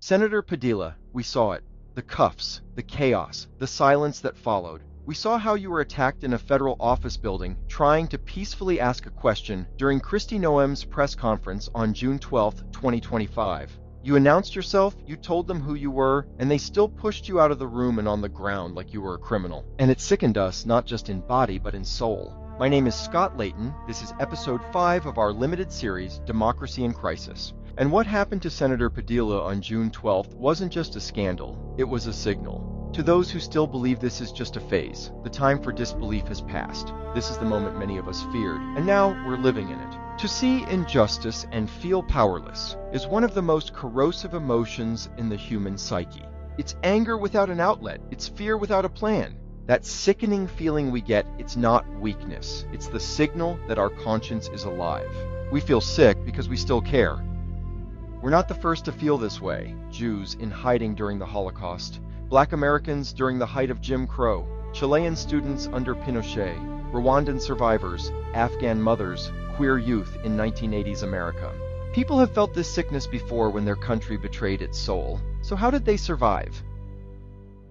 Senator Padilla, we saw it. The cuffs, the chaos, the silence that followed. We saw how you were attacked in a federal office building trying to peacefully ask a question during Kristi Noem's press conference on June 12, 2025. You announced yourself, you told them who you were, and they still pushed you out of the room and on the ground like you were a criminal. And it sickened us, not just in body, but in soul. My name is Scott Layton. This is episode 5 of our limited series, Democracy in Crisis. And what happened to Senator Padilla on June 12th wasn't just a scandal, it was a signal. To those who still believe this is just a phase, the time for disbelief has passed. This is the moment many of us feared, and now we're living in it. To see injustice and feel powerless is one of the most corrosive emotions in the human psyche. It's anger without an outlet, it's fear without a plan. That sickening feeling we get, it's not weakness. It's the signal that our conscience is alive. We feel sick because we still care. We're not the first to feel this way. Jews in hiding during the Holocaust, Black Americans during the height of Jim Crow, Chilean students under Pinochet, Rwandan survivors, Afghan mothers, queer youth in 1980s America. People have felt this sickness before when their country betrayed its soul. So how did they survive?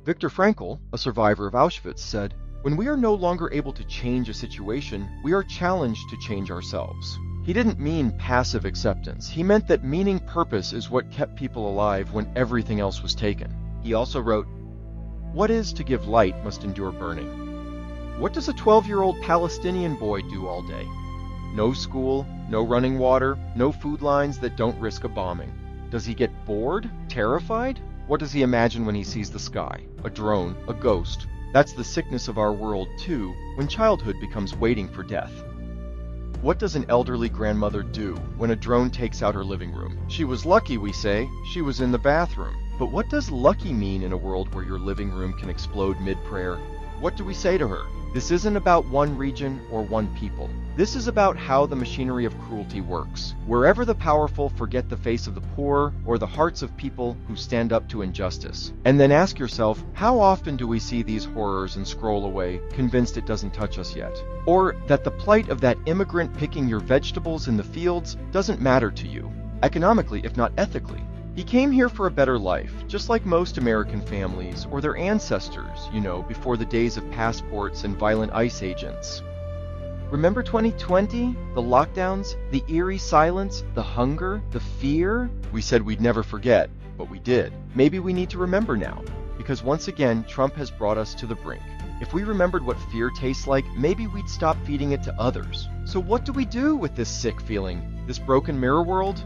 Victor Frankl, a survivor of Auschwitz, said, "When we are no longer able to change a situation, we are challenged to change ourselves." He didn't mean passive acceptance. He meant that meaning purpose is what kept people alive when everything else was taken. He also wrote, "What is to give light must endure burning." What does a 12-year-old Palestinian boy do all day? No school, no running water, no food lines that don't risk a bombing. Does he get bored? Terrified? What does he imagine when he sees the sky? A drone, a ghost. That's the sickness of our world, too, when childhood becomes waiting for death. What does an elderly grandmother do when a drone takes out her living room? She was lucky, we say. She was in the bathroom. But what does lucky mean in a world where your living room can explode mid-prayer? What do we say to her? This isn't about one region or one people. This is about how the machinery of cruelty works. Wherever the powerful forget the face of the poor or the hearts of people who stand up to injustice. And then ask yourself, how often do we see these horrors and scroll away, convinced it doesn't touch us yet? Or that the plight of that immigrant picking your vegetables in the fields doesn't matter to you, economically if not ethically. He came here for a better life, just like most American families or their ancestors, before the days of passports and violent ICE agents. Remember 2020? The lockdowns, the eerie silence, the hunger, the fear? We said we'd never forget, but we did. Maybe we need to remember now, because once again, Trump has brought us to the brink. If we remembered what fear tastes like, maybe we'd stop feeding it to others. So what do we do with this sick feeling, this broken mirror world?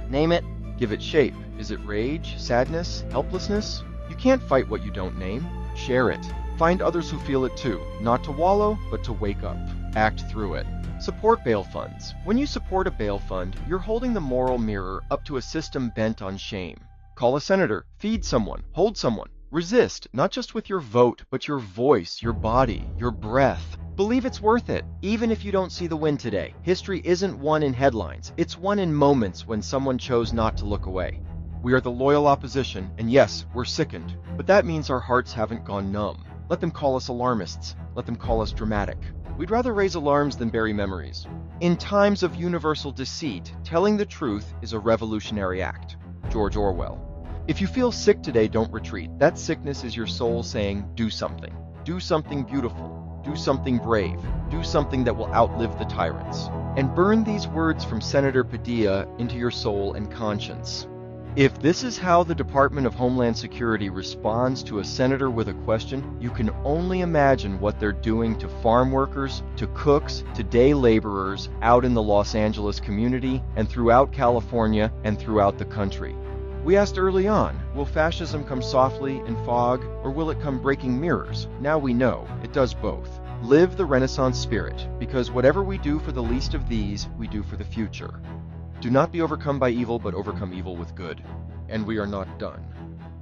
Name it. Give it shape. Is it rage, sadness, helplessness? You can't fight what you don't name. Share it. Find others who feel it too. Not to wallow, but to wake up. Act through it. Support bail funds. When you support a bail fund, you're holding the moral mirror up to a system bent on shame. Call a senator. Feed someone. Hold someone. Resist, not just with your vote, but your voice, your body, your breath. Believe it's worth it, even if you don't see the win today. History isn't won in headlines. It's won in moments when someone chose not to look away. We are the loyal opposition, and yes, we're sickened, but that means our hearts haven't gone numb. Let them call us alarmists. Let them call us dramatic. We'd rather raise alarms than bury memories. In times of universal deceit, telling the truth is a revolutionary act. George Orwell. If you feel sick today, don't retreat. That sickness is your soul saying, do something. Do something beautiful. Do something brave. Do something that will outlive the tyrants. And burn these words from Senator Padilla into your soul and conscience. If this is how the Department of Homeland Security responds to a senator with a question, you can only imagine what they're doing to farm workers, to cooks, to day laborers out in the Los Angeles community and throughout California and throughout the country. We asked early on, will fascism come softly in fog, or will it come breaking mirrors? Now we know, it does both. Live the Renaissance spirit, because whatever we do for the least of these, we do for the future. Do not be overcome by evil, but overcome evil with good. And we are not done.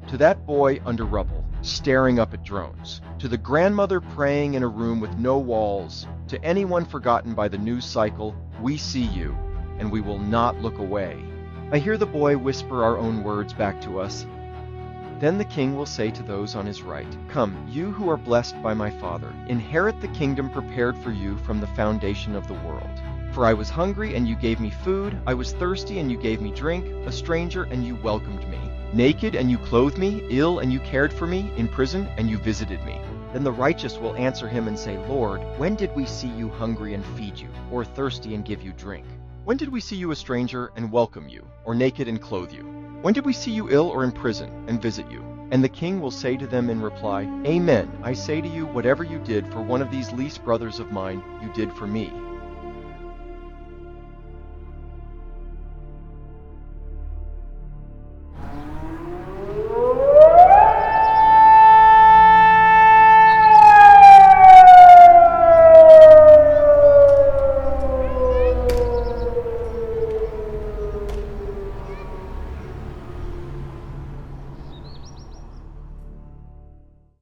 To that boy under rubble, staring up at drones. To the grandmother praying in a room with no walls. To anyone forgotten by the news cycle, we see you, and we will not look away. I hear the boy whisper our own words back to us. Then the king will say to those on his right, "Come, you who are blessed by my Father, inherit the kingdom prepared for you from the foundation of the world. For I was hungry, and you gave me food. I was thirsty, and you gave me drink, a stranger, and you welcomed me. Naked, and you clothed me, ill, and you cared for me, in prison, and you visited me. Then the righteous will answer him and say, Lord, when did we see you hungry and feed you, or thirsty and give you drink? When did we see you a stranger and welcome you, or naked and clothe you? When did we see you ill or in prison and visit you? And the king will say to them in reply, Amen, I say to you, whatever you did for one of these least brothers of mine, you did for me.